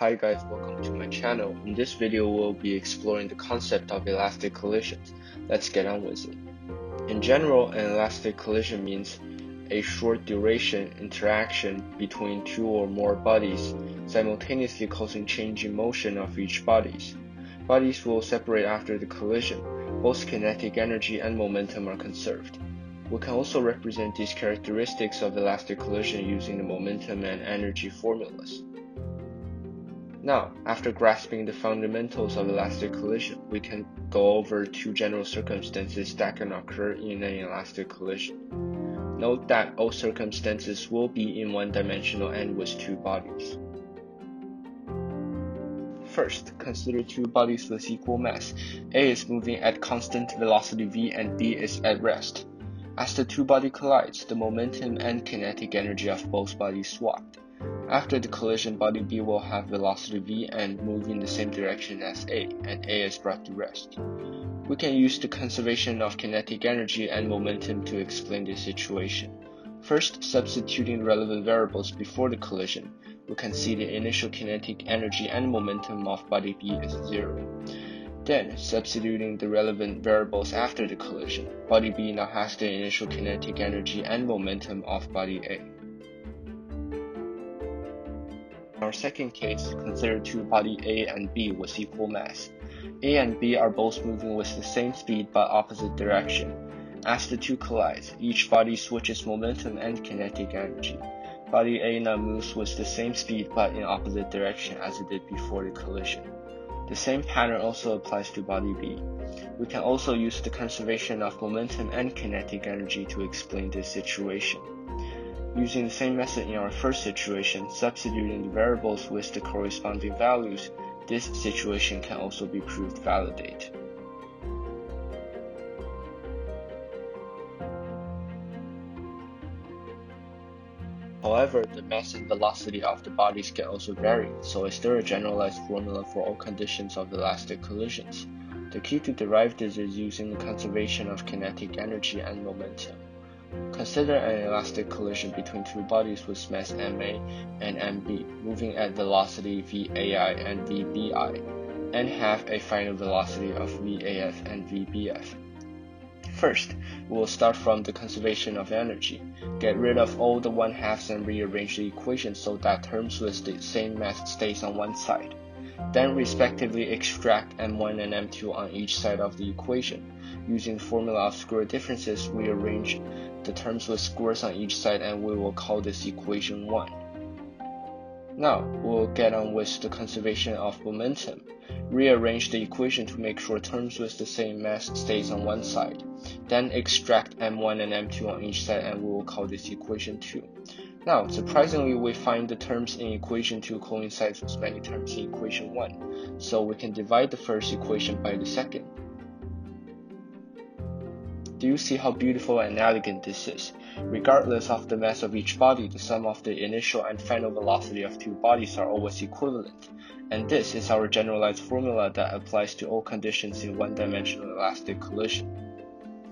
Hi guys, welcome to my channel. In this video, we'll be exploring the concept of elastic collisions. Let's get on with it. In general, an elastic collision means a short duration interaction between two or more bodies, simultaneously causing change in motion of each bodies. Bodies will separate after the collision. Both kinetic energy and momentum are conserved. We can also represent these characteristics of elastic collision using the momentum and energy formulas. Now, after grasping the fundamentals of elastic collision, we can go over two general circumstances that can occur in an elastic collision. Note that all circumstances will be in one-dimensional and with two bodies. First, consider two bodies with equal mass. A is moving at constant velocity v and B is at rest. As the two bodies collide, the momentum and kinetic energy of both bodies swap. After the collision, body B will have velocity v and move in the same direction as A, and A is brought to rest. We can use the conservation of kinetic energy and momentum to explain this situation. First, substituting relevant variables before the collision, we can see the initial kinetic energy and momentum of body B is 0. Then, substituting the relevant variables after the collision, body B now has the initial kinetic energy and momentum of body A. In our second case, consider two bodies A and B with equal mass. A and B are both moving with the same speed but opposite direction. As the two collide, each body switches momentum and kinetic energy. Body A now moves with the same speed but in opposite direction as it did before the collision. The same pattern also applies to body B. We can also use the conservation of momentum and kinetic energy to explain this situation. Using the same method in our first situation, substituting the variables with the corresponding values, this situation can also be proved valid. However, the mass and velocity of the bodies can also vary, so is there a generalized formula for all conditions of elastic collisions? The key to derive this is using the conservation of kinetic energy and momentum. Consider an elastic collision between two bodies with mass ma and mb, moving at velocity vai and vbi, and have a final velocity of vaf and vbf. First, we will start from the conservation of energy. Get rid of all the 1/2s and rearrange the equation so that terms with the same mass stays on one side. Then respectively extract m1 and m2 on each side of the equation. Using the formula of square differences, we arrange the terms with squares on each side and we will call this equation 1. Now, we'll get on with the conservation of momentum. Rearrange the equation to make sure terms with the same mass stays on one side. Then extract m1 and m2 on each side and we will call this equation 2. Now, surprisingly, we find the terms in equation 2 coincides with many terms in equation 1, so we can divide the first equation by the second. Do you see how beautiful and elegant this is? Regardless of the mass of each body, the sum of the initial and final velocity of two bodies are always equivalent, and this is our generalized formula that applies to all conditions in one-dimensional elastic collision.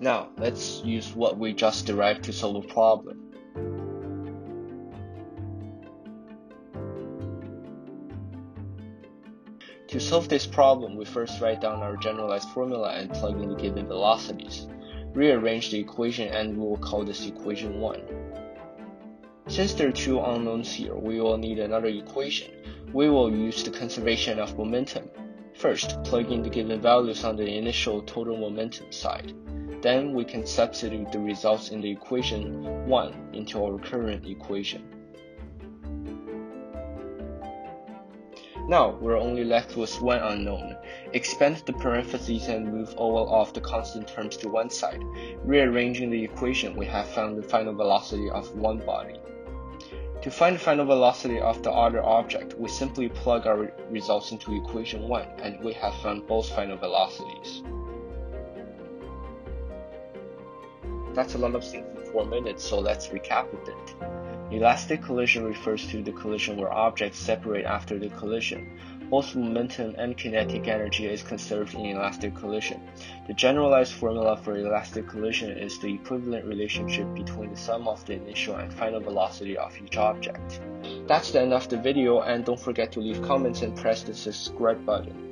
Now, let's use what we just derived to solve a problem. To solve this problem, we first write down our generalized formula and plug in the given velocities. Rearrange the equation and we will call this equation 1. Since there are two unknowns here, we will need another equation. We will use the conservation of momentum. First, plug in the given values on the initial total momentum side. Then we can substitute the results in the equation 1 into our current equation. Now, we're only left with one unknown. Expand the parentheses and move all of the constant terms to one side. Rearranging the equation, we have found the final velocity of one body. To find the final velocity of the other object, we simply plug our results into equation 1, and we have found both final velocities. That's a lot of things in 4 minutes, so let's recap a bit. Elastic collision refers to the collision where objects separate after the collision. Both momentum and kinetic energy is conserved in elastic collision. The generalized formula for elastic collision is the equivalent relationship between the sum of the initial and final velocity of each object. That's the end of the video, and don't forget to leave comments and press the subscribe button.